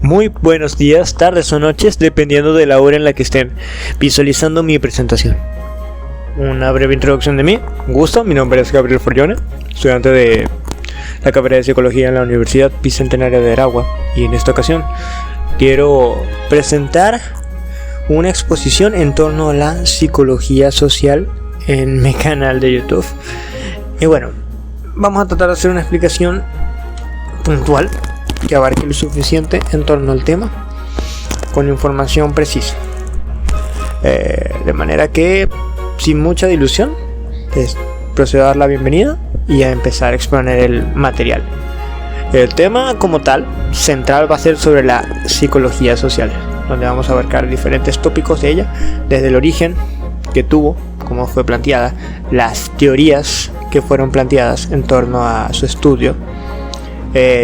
Muy buenos días, tardes o noches, dependiendo de la hora en la que estén visualizando mi presentación. Una breve introducción de mí. Gusto, mi nombre es Gabriel Forgione, estudiante de la carrera de Psicología en la Universidad Bicentenaria de Aragua, y en esta ocasión quiero presentar una exposición en torno a la psicología social en mi canal de YouTube. Y bueno, vamos a tratar de hacer una explicación puntual que abarque lo suficiente en torno al tema con información precisa, de manera que sin mucha dilución procedo a dar la bienvenida y a empezar a exponer el material. El tema como tal central va a ser sobre la psicología social, donde vamos a abarcar diferentes tópicos de ella, desde el origen que tuvo, cómo fue planteada, las teorías que fueron planteadas en torno a su estudio,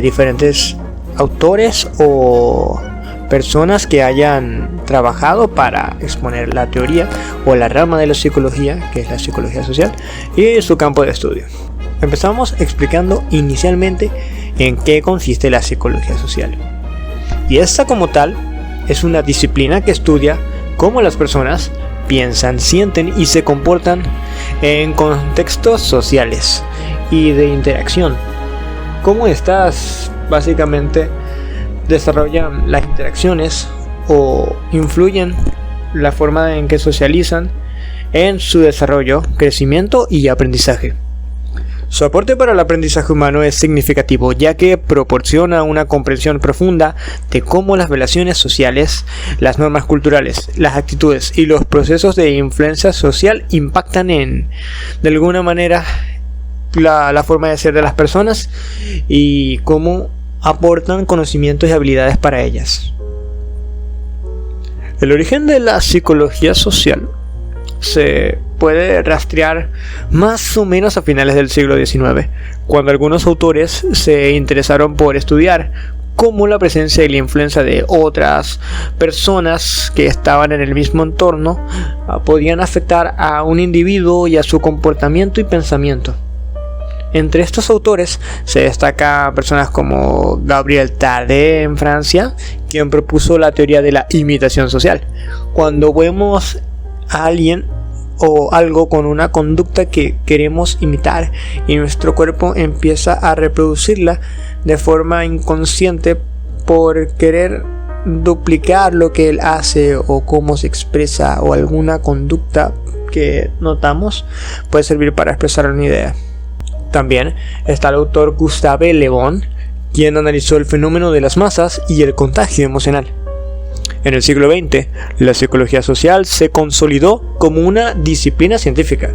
diferentes autores o personas que hayan trabajado para exponer la teoría o la rama de la psicología, que es la psicología social, y su campo de estudio. Empezamos explicando inicialmente en qué consiste la psicología social. Y esta como tal es una disciplina que estudia cómo las personas piensan, sienten y se comportan en contextos sociales y de interacción. Cómo estas básicamente desarrollan las interacciones o influyen la forma en que socializan en su desarrollo, crecimiento y aprendizaje. Su aporte para el aprendizaje humano es significativo, ya que proporciona una comprensión profunda de cómo las relaciones sociales, las normas culturales, las actitudes y los procesos de influencia social impactan de alguna manera la forma de ser de las personas y cómo aportan conocimientos y habilidades para ellas. El origen de la psicología social se puede rastrear más o menos a finales del siglo XIX, cuando algunos autores se interesaron por estudiar cómo la presencia y la influencia de otras personas que estaban en el mismo entorno podían afectar a un individuo y a su comportamiento y pensamiento. Entre estos autores se destacan personas como Gabriel Tarde en Francia, quien propuso la teoría de la imitación social. Cuando vemos a alguien o algo con una conducta que queremos imitar y nuestro cuerpo empieza a reproducirla de forma inconsciente por querer duplicar lo que él hace o cómo se expresa, o alguna conducta que notamos, puede servir para expresar una idea. También está el autor Gustave Le Bon, quien analizó el fenómeno de las masas y el contagio emocional. En el siglo XX, la psicología social se consolidó como una disciplina científica,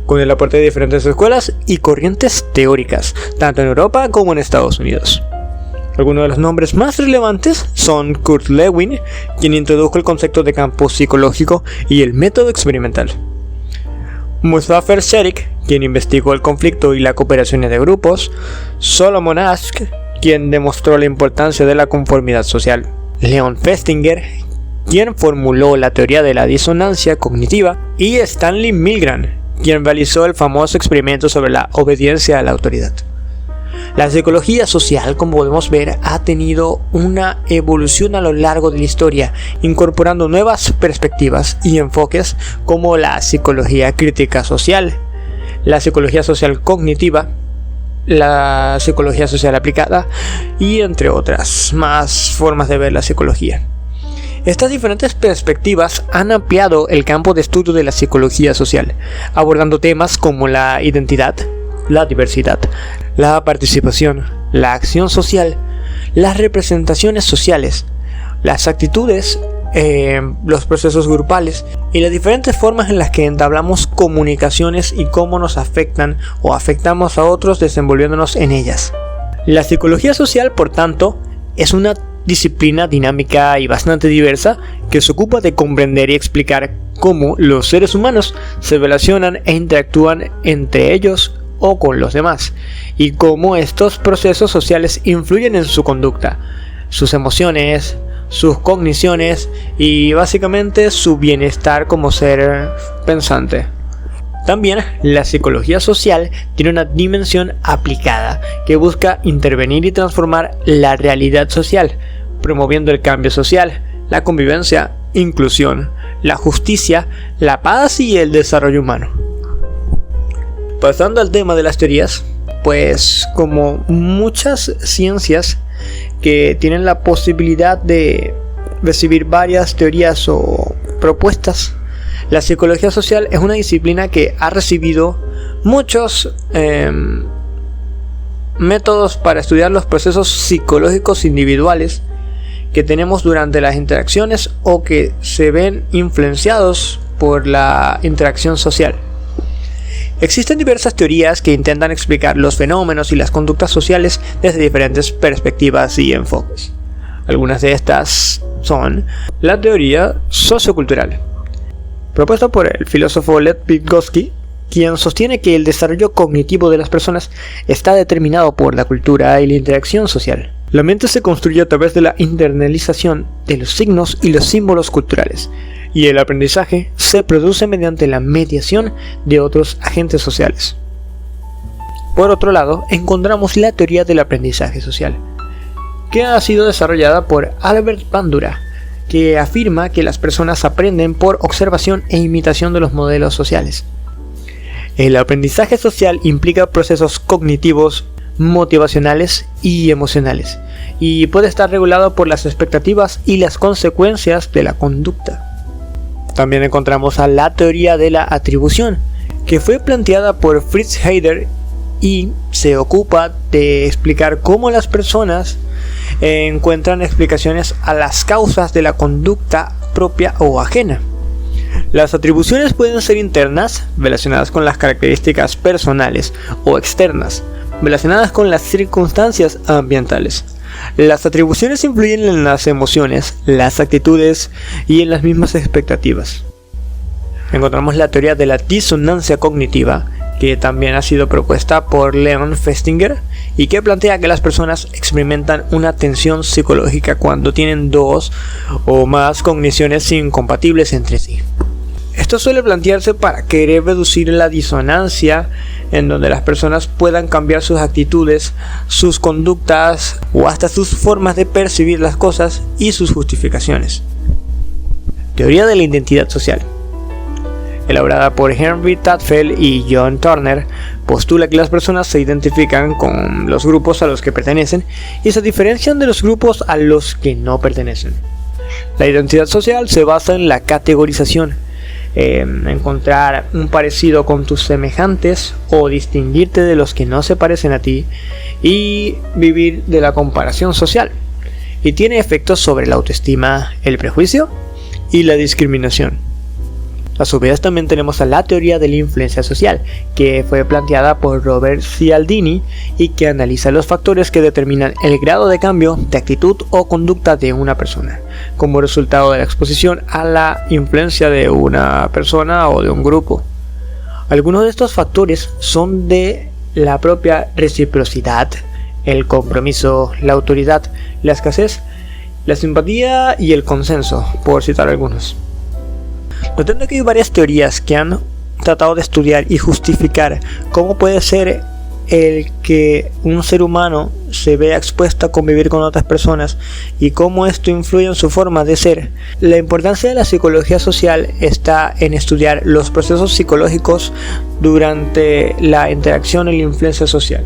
con el aporte de diferentes escuelas y corrientes teóricas, tanto en Europa como en Estados Unidos. Algunos de los nombres más relevantes son Kurt Lewin, quien introdujo el concepto de campo psicológico y el método experimental; Muzafer Sherik, quien investigó el conflicto y la cooperación de grupos; Solomon Asch, quien demostró la importancia de la conformidad social; Leon Festinger, quien formuló la teoría de la disonancia cognitiva; y Stanley Milgram, quien realizó el famoso experimento sobre la obediencia a la autoridad. La psicología social, como podemos ver, ha tenido una evolución a lo largo de la historia, incorporando nuevas perspectivas y enfoques como la psicología crítica social, la psicología social cognitiva, la psicología social aplicada y entre otras más formas de ver la psicología. Estas diferentes perspectivas han ampliado el campo de estudio de la psicología social, abordando temas como la identidad, la diversidad, la participación, la acción social, las representaciones sociales, las actitudes, los procesos grupales y las diferentes formas en las que entablamos comunicaciones y cómo nos afectan o afectamos a otros desenvolviéndonos en ellas. La psicología social, por tanto, es una disciplina dinámica y bastante diversa que se ocupa de comprender y explicar cómo los seres humanos se relacionan e interactúan entre ellos o con los demás, y cómo estos procesos sociales influyen en su conducta, sus emociones, sus cogniciones y básicamente su bienestar como ser pensante. También la psicología social tiene una dimensión aplicada que busca intervenir y transformar la realidad social, promoviendo el cambio social, la convivencia, inclusión, la justicia, la paz y el desarrollo humano. Pasando al tema de las teorías, pues como muchas ciencias que tienen la posibilidad de recibir varias teorías o propuestas, la psicología social es una disciplina que ha recibido muchos métodos para estudiar los procesos psicológicos individuales que tenemos durante las interacciones o que se ven influenciados por la interacción social. Existen diversas teorías que intentan explicar los fenómenos y las conductas sociales desde diferentes perspectivas y enfoques. Algunas de estas son la teoría sociocultural, propuesta por el filósofo Lev Vygotsky, quien sostiene que el desarrollo cognitivo de las personas está determinado por la cultura y la interacción social. La mente se construye a través de la internalización de los signos y los símbolos culturales, y el aprendizaje se produce mediante la mediación de otros agentes sociales. Por otro lado, encontramos la teoría del aprendizaje social, que ha sido desarrollada por Albert Bandura, que afirma que las personas aprenden por observación e imitación de los modelos sociales. El aprendizaje social implica procesos cognitivos, motivacionales y emocionales, y puede estar regulado por las expectativas y las consecuencias de la conducta. También encontramos a la teoría de la atribución, que fue planteada por Fritz Heider y se ocupa de explicar cómo las personas encuentran explicaciones a las causas de la conducta propia o ajena. Las atribuciones pueden ser internas, relacionadas con las características personales, o externas, relacionadas con las circunstancias ambientales. Las atribuciones influyen en las emociones, las actitudes y en las mismas expectativas. Encontramos la teoría de la disonancia cognitiva, que también ha sido propuesta por Leon Festinger y que plantea que las personas experimentan una tensión psicológica cuando tienen dos o más cogniciones incompatibles entre sí. Esto suele plantearse para querer reducir la disonancia en donde las personas puedan cambiar sus actitudes, sus conductas o hasta sus formas de percibir las cosas y sus justificaciones. Teoría de la identidad social, elaborada por Henry Tadfeld y John Turner, postula que las personas se identifican con los grupos a los que pertenecen y se diferencian de los grupos a los que no pertenecen. La identidad social se basa en la categorización, encontrar un parecido con tus semejantes o distinguirte de los que no se parecen a ti y vivir de la comparación social, y tiene efectos sobre la autoestima, el prejuicio y la discriminación. A su vez también tenemos a la teoría de la influencia social, que fue planteada por Robert Cialdini y que analiza los factores que determinan el grado de cambio de actitud o conducta de una persona, como resultado de la exposición a la influencia de una persona o de un grupo. Algunos de estos factores son de la propia reciprocidad, el compromiso, la autoridad, la escasez, la simpatía y el consenso, por citar algunos. Notando que hay varias teorías que han tratado de estudiar y justificar cómo puede ser el que un ser humano se vea expuesto a convivir con otras personas y cómo esto influye en su forma de ser. La importancia de la psicología social está en estudiar los procesos psicológicos durante la interacción y la influencia social.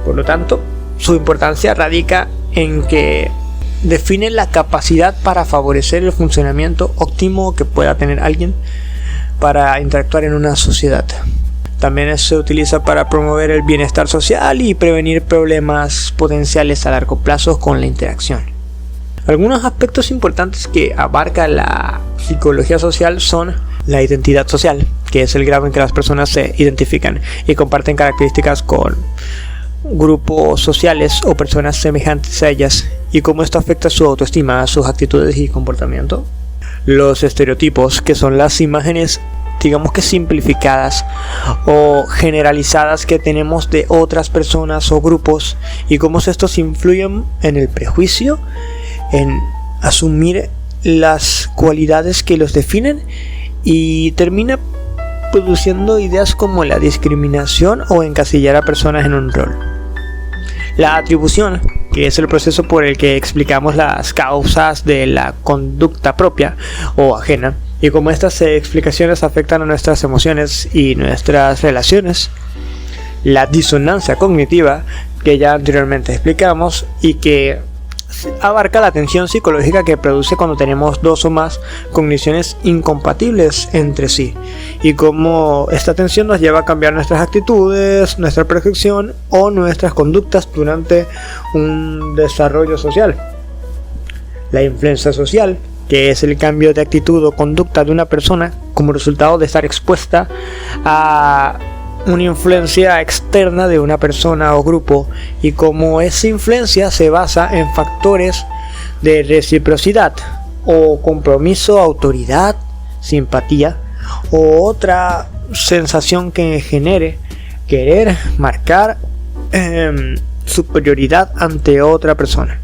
Por lo tanto, su importancia radica en que define la capacidad para favorecer el funcionamiento óptimo que pueda tener alguien para interactuar en una sociedad. También se utiliza para promover el bienestar social y prevenir problemas potenciales a largo plazo con la interacción. Algunos aspectos importantes que abarca la psicología social son la identidad social, que es el grado en que las personas se identifican y comparten características con grupos sociales o personas semejantes a ellas, y cómo esto afecta su autoestima, sus actitudes y comportamiento. Los estereotipos, que son las imágenes, digamos que simplificadas o generalizadas que tenemos de otras personas o grupos, y cómo estos influyen en el prejuicio, en asumir las cualidades que los definen, y termina produciendo ideas como la discriminación o encasillar a personas en un rol. La atribución, que es el proceso por el que explicamos las causas de la conducta propia o ajena, y cómo estas explicaciones afectan a nuestras emociones y nuestras relaciones. La disonancia cognitiva, que ya anteriormente explicamos, y que abarca la tensión psicológica que produce cuando tenemos dos o más cogniciones incompatibles entre sí, y cómo esta tensión nos lleva a cambiar nuestras actitudes, nuestra percepción o nuestras conductas durante un desarrollo social. La influencia social, que es el cambio de actitud o conducta de una persona como resultado de estar expuesta a una influencia externa de una persona o grupo, y cómo esa influencia se basa en factores de reciprocidad o compromiso, autoridad, simpatía o otra sensación que genere querer marcar superioridad ante otra persona.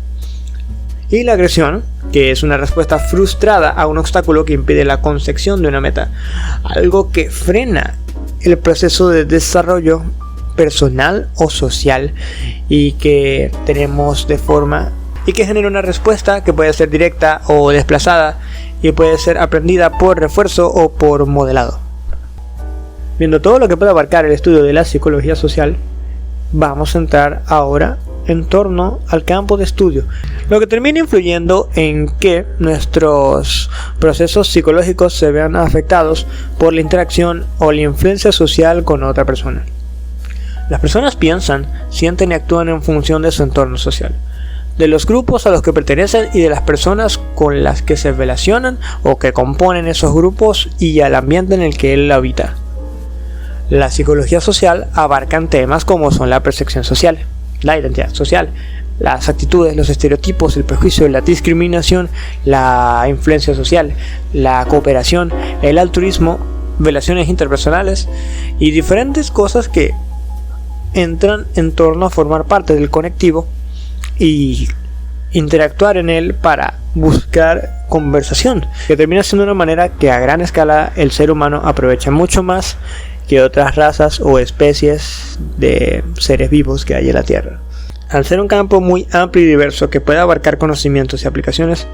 Y la agresión, que es una respuesta frustrada a un obstáculo que impide la consecución de una meta, algo que frena el proceso de desarrollo personal o social y que tenemos de forma y que genera una respuesta que puede ser directa o desplazada y puede ser aprendida por refuerzo o por modelado. Viendo todo lo que puede abarcar el estudio de la psicología social, vamos a entrar ahora en torno al campo de estudio, lo que termina influyendo en que nuestros procesos psicológicos se vean afectados por la interacción o la influencia social con otra persona. Las personas piensan, sienten y actúan en función de su entorno social, de los grupos a los que pertenecen y de las personas con las que se relacionan o que componen esos grupos y al ambiente en el que él habita. La psicología social abarca temas como son la percepción social, la identidad social, las actitudes, los estereotipos, el prejuicio, la discriminación, la influencia social, la cooperación, el altruismo, relaciones interpersonales y diferentes cosas que entran en torno a formar parte del colectivo y interactuar en él para buscar conversación, que termina siendo una manera que a gran escala el ser humano aprovecha mucho más que otras razas o especies de seres vivos que hay en la Tierra. Al ser un campo muy amplio y diverso que puede abarcar conocimientos y aplicaciones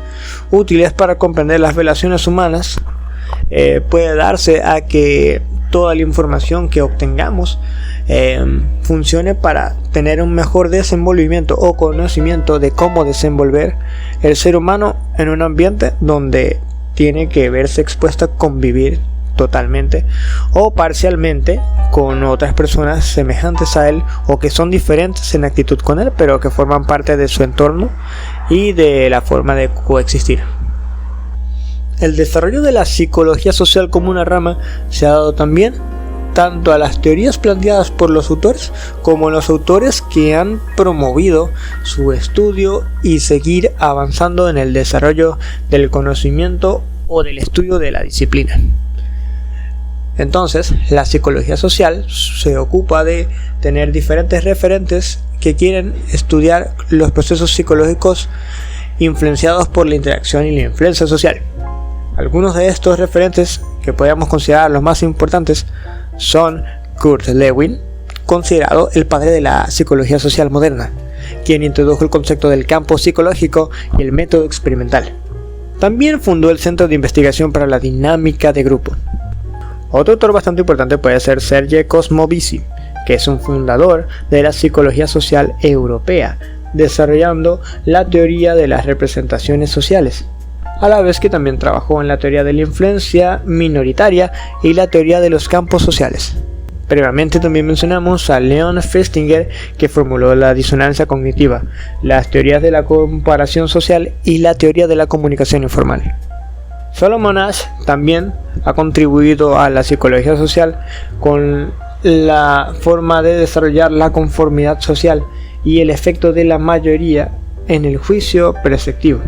útiles para comprender las relaciones humanas, puede darse a que toda la información que obtengamos funcione para tener un mejor desenvolvimiento o conocimiento de cómo desenvolver el ser humano en un ambiente donde tiene que verse expuesto a convivir totalmente o parcialmente con otras personas semejantes a él o que son diferentes en actitud con él, pero que forman parte de su entorno y de la forma de coexistir. El desarrollo de la psicología social como una rama se ha dado también tanto a las teorías planteadas por los autores como a los autores que han promovido su estudio y seguir avanzando en el desarrollo del conocimiento o del estudio de la disciplina. Entonces, la psicología social se ocupa de tener diferentes referentes que quieren estudiar los procesos psicológicos influenciados por la interacción y la influencia social. Algunos de estos referentes que podemos considerar los más importantes son Kurt Lewin, considerado el padre de la psicología social moderna, quien introdujo el concepto del campo psicológico y el método experimental. También fundó el Centro de Investigación para la Dinámica de Grupo. Otro autor bastante importante puede ser Sergei Kosmovici, que es un fundador de la psicología social europea, desarrollando la teoría de las representaciones sociales, a la vez que también trabajó en la teoría de la influencia minoritaria y la teoría de los campos sociales. Previamente también mencionamos a Leon Festinger, que formuló la disonancia cognitiva, las teorías de la comparación social y la teoría de la comunicación informal. Solomon Asch también ha contribuido a la psicología social con la forma de desarrollar la conformidad social y el efecto de la mayoría en el juicio perceptivo.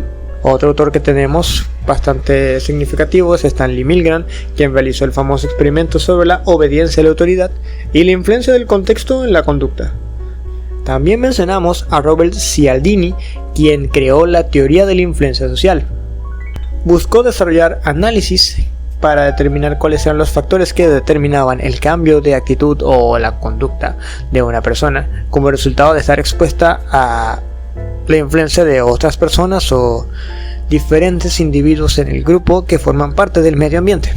Otro autor que tenemos bastante significativo es Stanley Milgram, quien realizó el famoso experimento sobre la obediencia a la autoridad y la influencia del contexto en la conducta. También mencionamos a Robert Cialdini, quien creó la teoría de la influencia social. Buscó desarrollar análisis para determinar cuáles eran los factores que determinaban el cambio de actitud o la conducta de una persona como resultado de estar expuesta a la influencia de otras personas o diferentes individuos en el grupo que forman parte del medio ambiente.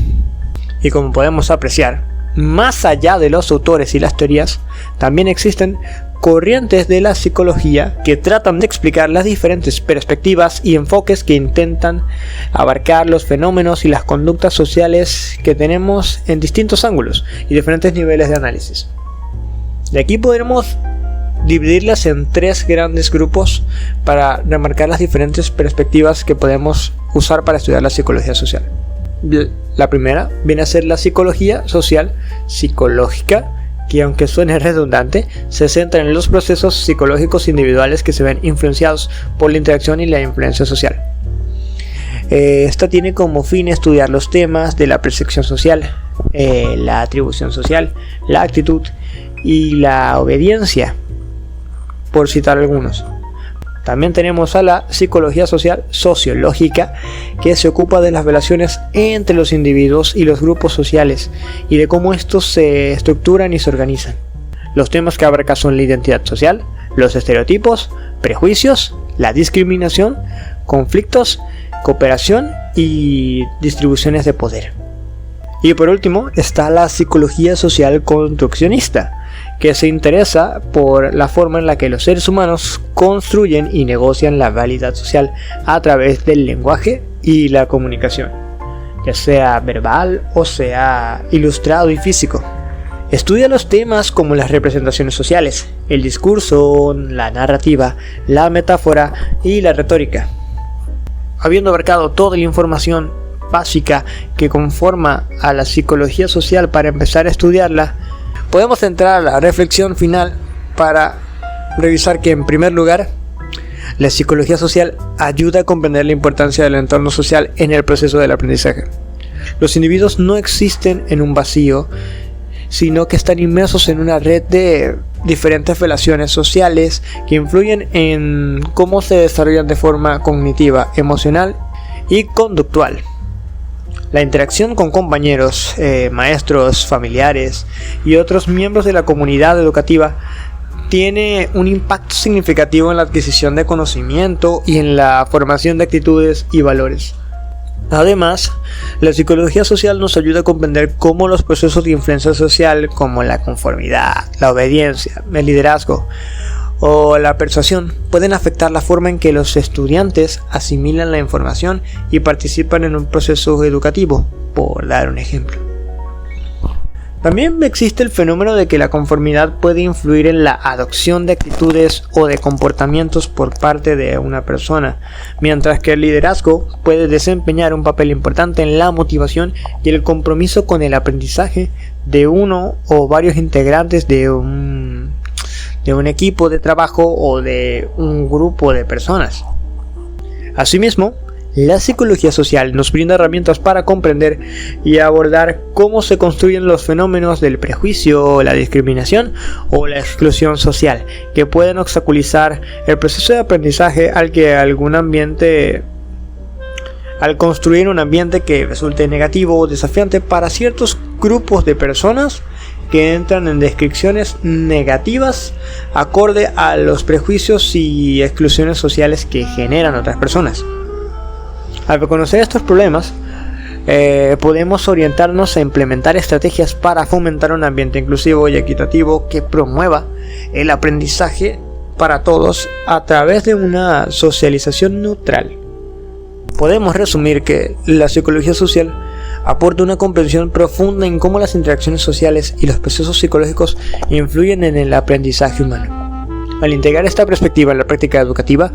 Y como podemos apreciar, más allá de los autores y las teorías, también existen corrientes de la psicología que tratan de explicar las diferentes perspectivas y enfoques que intentan abarcar los fenómenos y las conductas sociales que tenemos en distintos ángulos y diferentes niveles de análisis. De aquí podremos dividirlas en 3 grandes grupos para remarcar las diferentes perspectivas que podemos usar para estudiar la psicología social. La primera viene a ser la psicología social psicológica, que aunque suene redundante, se centra en los procesos psicológicos individuales que se ven influenciados por la interacción y la influencia social. Esta tiene como fin estudiar los temas de la percepción social, la atribución social, la actitud y la obediencia, por citar algunos. También tenemos a la psicología social sociológica, que se ocupa de las relaciones entre los individuos y los grupos sociales y de cómo estos se estructuran y se organizan. Los temas que abarca son la identidad social, los estereotipos, prejuicios, la discriminación, conflictos, cooperación y distribuciones de poder. Y por último está la psicología social construccionista, que se interesa por la forma en la que los seres humanos construyen y negocian la realidad social a través del lenguaje y la comunicación, ya sea verbal o sea ilustrado y físico. Estudia los temas como las representaciones sociales, el discurso, la narrativa, la metáfora y la retórica. Habiendo abarcado toda la información básica que conforma a la psicología social para empezar a estudiarla, podemos entrar a la reflexión final para revisar que, en primer lugar, la psicología social ayuda a comprender la importancia del entorno social en el proceso del aprendizaje. Los individuos no existen en un vacío, sino que están inmersos en una red de diferentes relaciones sociales que influyen en cómo se desarrollan de forma cognitiva, emocional y conductual. La interacción con compañeros, maestros, familiares y otros miembros de la comunidad educativa tiene un impacto significativo en la adquisición de conocimiento y en la formación de actitudes y valores. Además, la psicología social nos ayuda a comprender cómo los procesos de influencia social, como la conformidad, la obediencia, el liderazgo o la persuasión, pueden afectar la forma en que los estudiantes asimilan la información y participan en un proceso educativo, por dar un ejemplo. También existe el fenómeno de que la conformidad puede influir en la adopción de actitudes o de comportamientos por parte de una persona, mientras que el liderazgo puede desempeñar un papel importante en la motivación y el compromiso con el aprendizaje de uno o varios integrantes de un equipo de trabajo o de un grupo de personas. Asimismo, la psicología social nos brinda herramientas para comprender y abordar cómo se construyen los fenómenos del prejuicio, la discriminación o la exclusión social, que pueden obstaculizar el proceso de aprendizaje al construir un ambiente que resulte negativo o desafiante para ciertos grupos de personas que entran en descripciones negativas acorde a los prejuicios y exclusiones sociales que generan otras personas. Al reconocer estos problemas, podemos orientarnos a implementar estrategias para fomentar un ambiente inclusivo y equitativo que promueva el aprendizaje para todos a través de una socialización neutral. Podemos resumir que la psicología social aporta una comprensión profunda en cómo las interacciones sociales y los procesos psicológicos influyen en el aprendizaje humano. Al integrar esta perspectiva en la práctica educativa,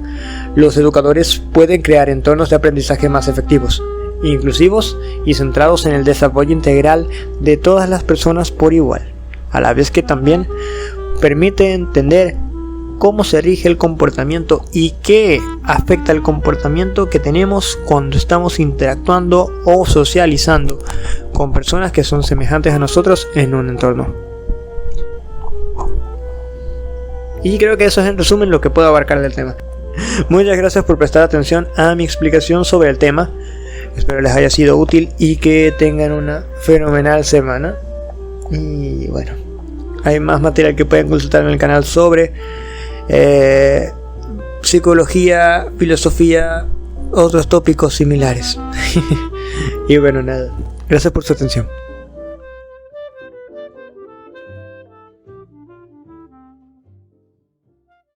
los educadores pueden crear entornos de aprendizaje más efectivos, inclusivos y centrados en el desarrollo integral de todas las personas por igual, a la vez que también permite entender cómo se rige el comportamiento y qué afecta el comportamiento que tenemos cuando estamos interactuando o socializando con personas que son semejantes a nosotros en un entorno. Y creo que eso es en resumen lo que puedo abarcar del tema. Muchas gracias por prestar atención a mi explicación sobre el tema. Espero les haya sido útil y que tengan una fenomenal semana. Y bueno, hay más material que pueden consultar en el canal sobre psicología, filosofía, otros tópicos similares. Y bueno, nada. Gracias por su atención.